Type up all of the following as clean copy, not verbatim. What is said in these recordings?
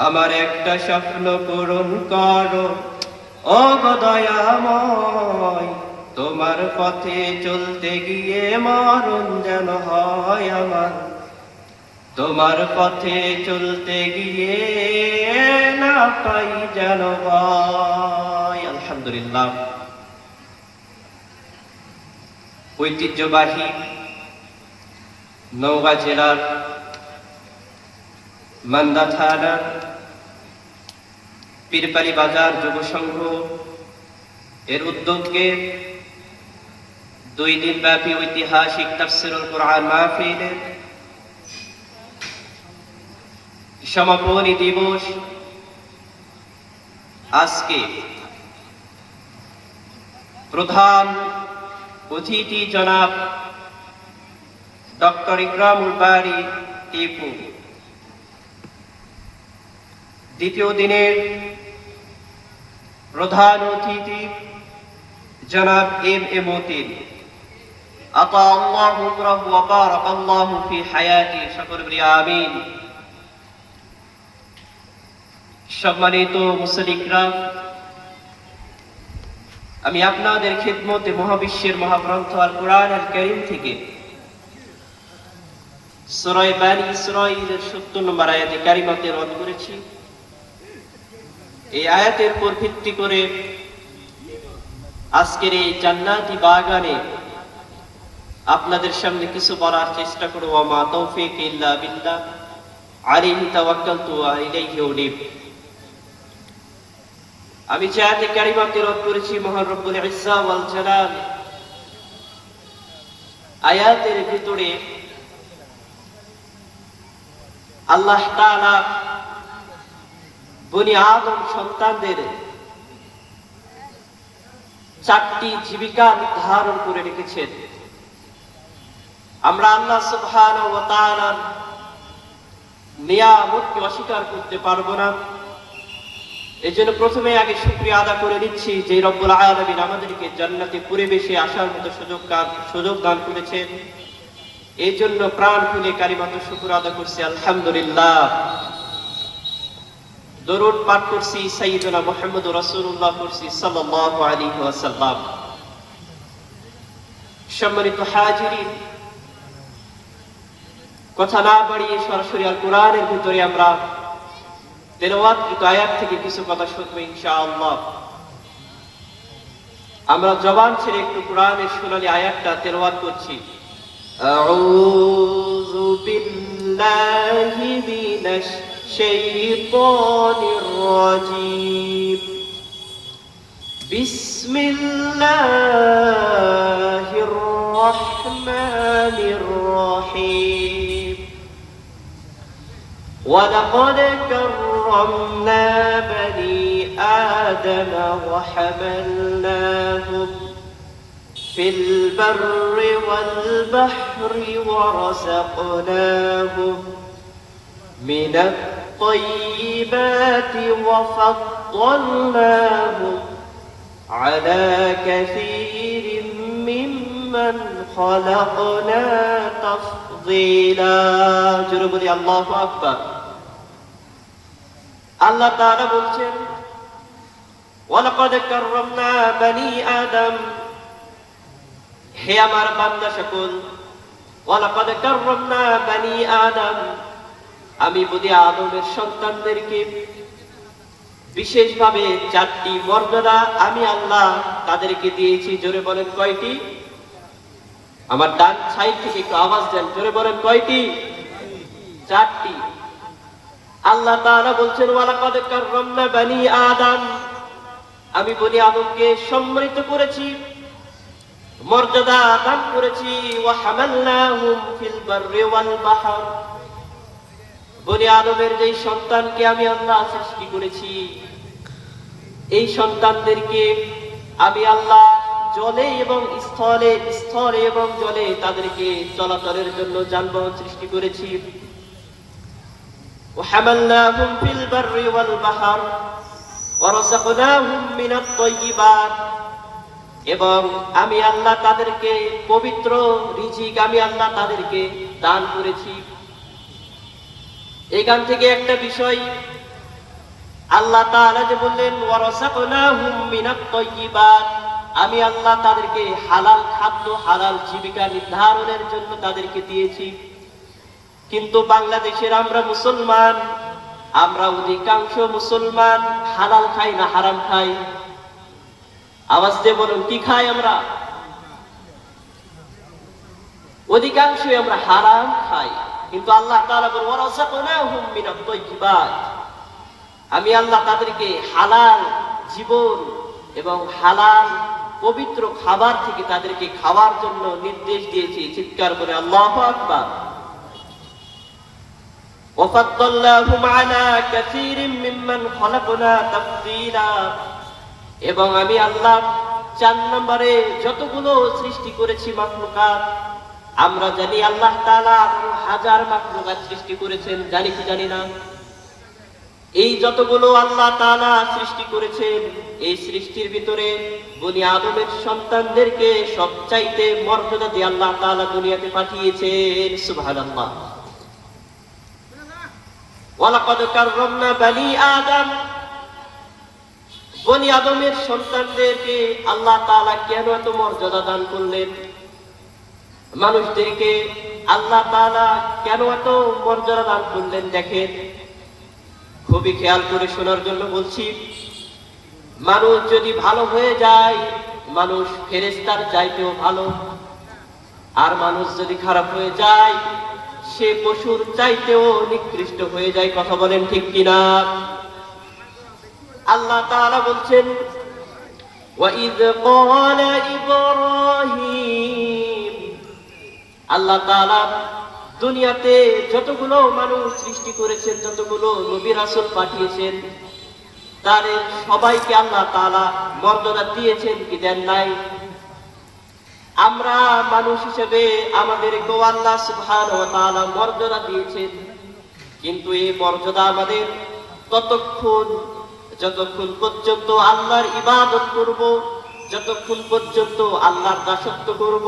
আমার একটা স্বপ্ন পূরণ করো ও গো দয়াময়, তোমার পথে চলতে গিয়ে মরণ যেন হয় আমার, তোমার পথে চলতে গিয়ে না পাই যেন ভয়। আলহামদুলিল্লাহ। ঐতিহ্যবাহী নওগাঁ জেলার মান্দা থানার পীরপাড়ি বাজার যুব সংঘ এর উদ্যোগে 2 দিন ব্যাপী ঐতিহাসিক তাফসীরুল কুরআন মাহফিলের সমাপনী দিবস আজকে প্রধান অতিথি জনাব ডক্টর ইকরামুল বারী টিপু, দ্বিতীয় দিনের প্রধান অতিথি জনাব এম এ মতিন, আতা আল্লাহু উমরাহু ওয়া বারাকাল্লাহু ফি হায়াতি, সকলে বলি আমিন। সম্মানিত মুসলিকরাম, আমি আপনাদের খিদমতে মহাবিশ্বের মহাগ্রন্থ আল কুরআন আল কারীম থেকে সূরা বানী ইসরাঈলের 70 নম্বর আয়াতে কারিমা তেলাওয়াত করেছি। এই আয়াতের উপর ভিত্তি করে আজকের এই জান্নাতি বাগানে আপনাদের সামনে কিছু বলার চেষ্টা করব। ওয়া তৌফিক ইল্লা বিল্লাহ, আলাইহি তাওয়াক্কালতু ওয়া ইলাইহি উনীব। আমি যে আয়াতে কারিমা তেলাওয়াত করেছি, মহান রব্বুল ইজ্জা ওয়াল জালাল আয়াতের ভিতরে আল্লাহ তাআলা বনি আদম সন্তানদের 4টি জীবিকা নির্ধারণ করে রেখেছেন। আমরা আল্লাহ সুবহানাহু ওয়া তাআলার নিয়ামতকে অস্বীকার করতে পারবো না। এজন্য প্রথমে আগে শুকরিয়া আদা করে দিচ্ছি যে রব্বুল আলামিন আমাদেরকে জান্নাতে পরিবেশে আসার মতো সুযোগ দান করেছেন। এই জন্য প্রাণ খুলে কালিমাতুল শুকর আদা করছি, আলহামদুলিল্লাহ। দরুদ পাঠ করছি সাইয়্যিদুনা মুহাম্মদুর রাসূলুল্লাহ করছি সাল্লাল্লাহু আলাইহি ওয়াসাল্লাম। সম্মানিত হাজিরিন, কথা না বাড়িয়ে সরাসরি আল কোরআনের ভিতরে আমরা তেলাওয়াতকৃত আয়াত থেকে কিছু কথা শুনবো ইনশাআল্লাহ। আমরা জবান ছেড়ে একটু কোরআনের সোনালী আয়াতটা তেলাওয়াত করছি। আউযু বিল্লাহি মিনাশ শাইতানির রাজীম। বিসমিল্লাহির রাহমানির রাহিম। ولقد كرمنا بني آدم وحملناهم في البر والبحر ورزقناهم من الطيبات وفضلناهم على كثير ممن خلقنا تفضيلا। জোরে আল্লাহু আকবার। আল্লাহ তাআলা বলছেন, ওয়ালাকাদ কাররামনা বনি আদম, হে আমার বান্দা সকল, ওয়ালাকাদ কাররামনা বনি আদম, আমি বনি আদমের সন্তানদেরকে বিশেষভাবে 4টি মর্যাদা আমি আল্লাহ তাদেরকে দিয়েছি। জোরে বলেন কয়টি? আমার ডান সাইড থেকে একটু আওয়াজ দেন, জোরে বলেন কয়টি? 4টি। আল্লাহ তাআলা বলছেন, ওয়ালাকাদ কাররামনা বনি আদম, আমি বনি আদমকে সম্মানিত করেছি, মর্যাদা দান করেছি। ওয়া হামালনাহুম ফিল বাররি ওয়াল বাহর, বনি আদমের যেই সন্তানকে আমি আল্লাহ সৃষ্টি করেছি, এই সন্তানদেরকে আমি আল্লাহ জলে এবং স্থলে, স্থলে এবং জলে তাদেরকে চলাচলের জন্য যানবাহন সৃষ্টি করেছি। وحملناهم في البر والبحر ورزقناهم من الطيبات, এবং আমি আল্লাহ তাদেরকে পবিত্র রিজিক আমি আল্লাহ তাদেরকে দান করেছি। এখান থেকে একটা বিষয় আল্লাহ তাআলা যে বললেন ওয়ারাযাকনাহুম মিনাত তাইয়্যিবাত, আমি আল্লাহ তাদেরকে হালাল খাদ্য হালাল জীবিকা নির্ধারণের জন্য তাদেরকে দিয়েছি। কিন্তু বাংলাদেশের আমরা মুসলমান, আমরা অধিকাংশ মুসলমান হালাল খাই না হারাম খাই? আওয়াজ দিয়ে বলুন, কি খাই আমরা? অধিকাংশই আমরা হারাম খাই। কিন্তু আল্লাহ তাআলা বলেন ওয়ারাযাকনাহুম মিনাত তাইয়্যিবাত, আমি আল্লাহ তাদেরকে হালাল জীবন এবং হালাল পবিত্র খাবার থেকে তাদেরকে খাওয়ার জন্য নির্দেশ দিয়েছি। চিৎকার করে আল্লাহু আকবার। ওয়াফাদ্দালনাহুম আলা কাসীরিম মিম্মান খালাকনা তাফদীলা, এবং আমি আল্লাহ 4 নম্বরে যতগুলো সৃষ্টি করেছি মাখলুকাত, আমরা জানি আল্লাহ তাআলা হাজার মাখলুকাত সৃষ্টি করেছেন, জানি কি জানি না? এই যতগুলো আল্লাহ তাআলা সৃষ্টি করেছেন, এই সৃষ্টির ভিতরে বনি আদমের সন্তানদেরকে সবচাইতে মর্যাদা দিয়ে আল্লাহ তাআলা দুনিয়াতে পাঠিয়েছেন। সুবহানাল্লাহ। ওয়ালাকাদ কাররামনা বানি আদম, বনি আদমের সন্তানদেরকে আল্লাহ তাআলা কেন এত মর্যাদা দান করলেন? মানুষদেরকে আল্লাহ তাআলা কেন এত মর্যাদা দান করলেন? দেখেন, খুবই খেয়াল করে শোনার জন্য বলছি। মানুষ যদি ভালো হয়ে যায়, মানুষ ফেরেশতার চাইতেও ভালো। আর মানুষ যদি খারাপ হয়ে যায়, সে পশুর চাইতেও নিকৃষ্ট হয়ে যায়। কথা বলেন ঠিক কিনা? আল্লাহ তাআলা বলছেন ওয়াইদ ক্বালা ইব্রাহিম, আল্লাহ তাআলা দুনিয়াতে যতগুলো মানুষ সৃষ্টি করেছেন, যতগুলো নবী রাসূল পাঠিয়েছেন, তাদের সবাইকে আল্লাহ তাআলা মর্যাদা দিয়েছেন কি দেন নাই? আমরা মানুষ হিসেবে আমাদেরকেও আল্লাহ সুবহানাহু ওয়া তাআলা মর্যাদা দিয়েছেন। কিন্তু এই মর্যাদা আমাদের যতক্ষণ পর্যন্ত আল্লাহর ইবাদত করব, যতক্ষণ পর্যন্ত আল্লাহর দাসত্ব করব,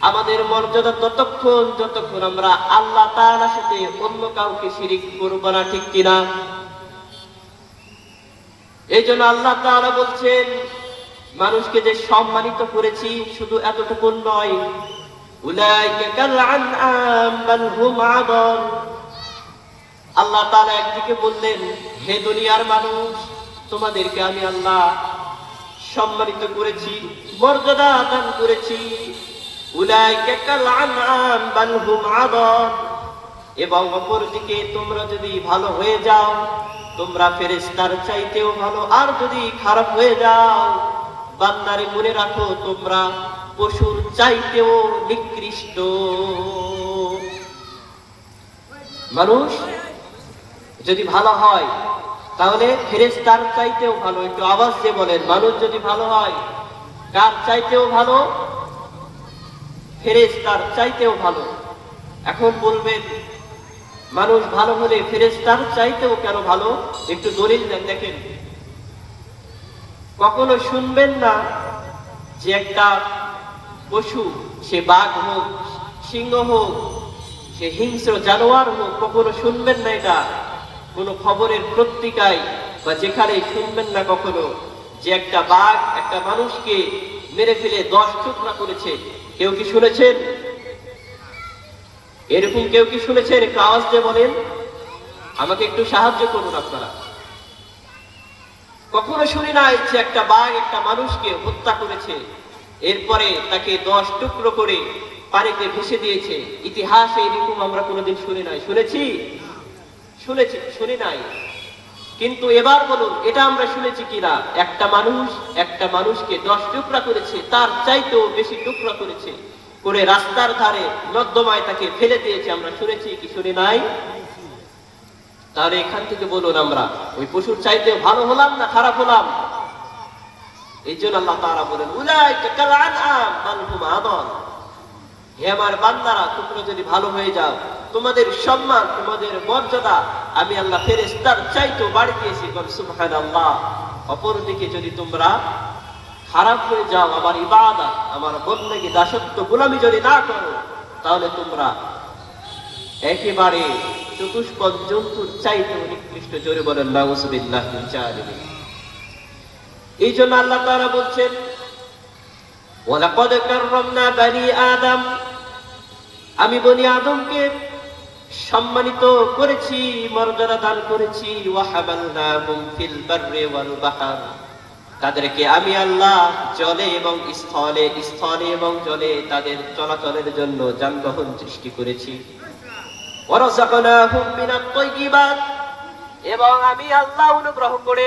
আমাদের মর্যাদা যতক্ষণ আমরা আল্লাহ তাআলার সাথে অন্য কাউকে শিরিক করব না। ঠিক কিনা? এই জন্য আল্লাহ তাআলা বলছেন, মানুষকে যে সম্মানিত করেছি শুধু এতটুকু নয়, উলাইকা কাল আনআম বাল হুম আদাল। আল্লাহ তাআলা একদিকে বললেন, হে দুনিয়ার মানুষ, তোমাদেরকে আমি আল্লাহ সম্মানিত করেছি, মর্যাদা দান করেছি। উলাইকা কাল আনআম বাল হুম আদাল, এবং অপরদিকে তোমরা যদি ভালো হয়ে যাও, তোমরা ফেরেশতার চাইতেও ভালো। আর যদি খারাপ হয়ে যাও, বান্দারে মনে রাখো, তোমরা পশুর চাইতেও নিকৃষ্ট। মানুষ যদি ভালো হয় তাহলে ফেরেশতার চাইতেও ভালো। একটু আওয়াজ দিয়ে বলেন, মানুষ যদি ভালো হয় কার চাইতেও ভালো? ফেরেশতার চাইতেও ভালো। এখন বলবেন, মানুষ ভালো হলে ফেরেশতার চাইতেও কেন ভালো? একটু দলিল দেন। দেখেন, কখনো শুনবেন না যে একটা পশু, সে বাঘ হোক, সিংহ হোক, সে হিংস্র জানোয়ার হোক, কখনো শুনবেন না এটা কোনো খবরের পত্রিকায় বা যেখানে শুনবেন না কখনো যে একটা বাঘ একটা মানুষকে মেরে ফেলে 10 টুকরা করেছে। কেউ কি শুনেছেন? এরকম কেউ কি শুনেছেন? একটু আওয়াজ দিয়ে বলেন, আমাকে একটু সাহায্য করুন আপনারা। কখনো শুনি নাই যে একটা বাঘ একটা মানুষকে হত্যা করেছে, এরপরে তাকে 10 টুকরো করে পানিতে ভেসে দিয়েছে। ইতিহাসে এরকম আমরা কোনোদিন শুনি নাই। শুনেছি? শুনি নাই। কিন্তু এবার বলুন, এটা আমরা শুনেছি কিনা? একটা মানুষকে 10 টুকরা করেছে, তার চাইতেও বেশি টুকরা করেছে, করে রাস্তার ধারে নর্দমায় তাকে ফেলে দিয়েছে। আমরা শুনেছি কি শুনি নাই? তাহলে এখান থেকে বলুন, আমরা ওই পশুর চাইতেও ভালো হলাম না খারাপ হলাম? এই জন্য আল্লাহ তাআলা বলেন, উলাইকা কাল আনআম বাল হুম আদাল। হে আমার বান্দারা, তোমরা যদি ভালো হয়ে যাও, তোমাদের সম্মান, তোমাদের মর্যাদা আমি আল্লাহ ফেরেশতার চাইতেও বাড়িয়ে দিয়েছি। সুবহানাল্লাহ। অপরদিকে যদি তোমরা খারাপ হয়ে যাও, আমার ইবাদত, আমার বন্দেগী, দাসত্ব, গোলামি যদি না করো, তাহলে তোমরা একেবারে চতুষ্পদ জন্তুর চাইতে নিকৃষ্ট। জোরে বলেন নাউযুবিল্লাহি মিন যালিক। এই জন্য আল্লাহ তাআলা বলছেন ওয়ালাকাদ কাররামনা বানি আদম, আমি বনি আদমকে সম্মানিত করেছি, মর্যাদা দান করেছি। ওয়া হামালনাহুম ফিল বাররি ওয়াল বাহর, তাদেরকে আমি আল্লাহ জলে এবং স্থলে, স্থলে এবং জলে তাদের চলাচলের জন্য যানবাহন সৃষ্টি করেছি। ওয়া রাযাকনাহুম মিনাত তাইয়্যিবাত, এবং আমি আল্লাহ অনুগ্রহ করে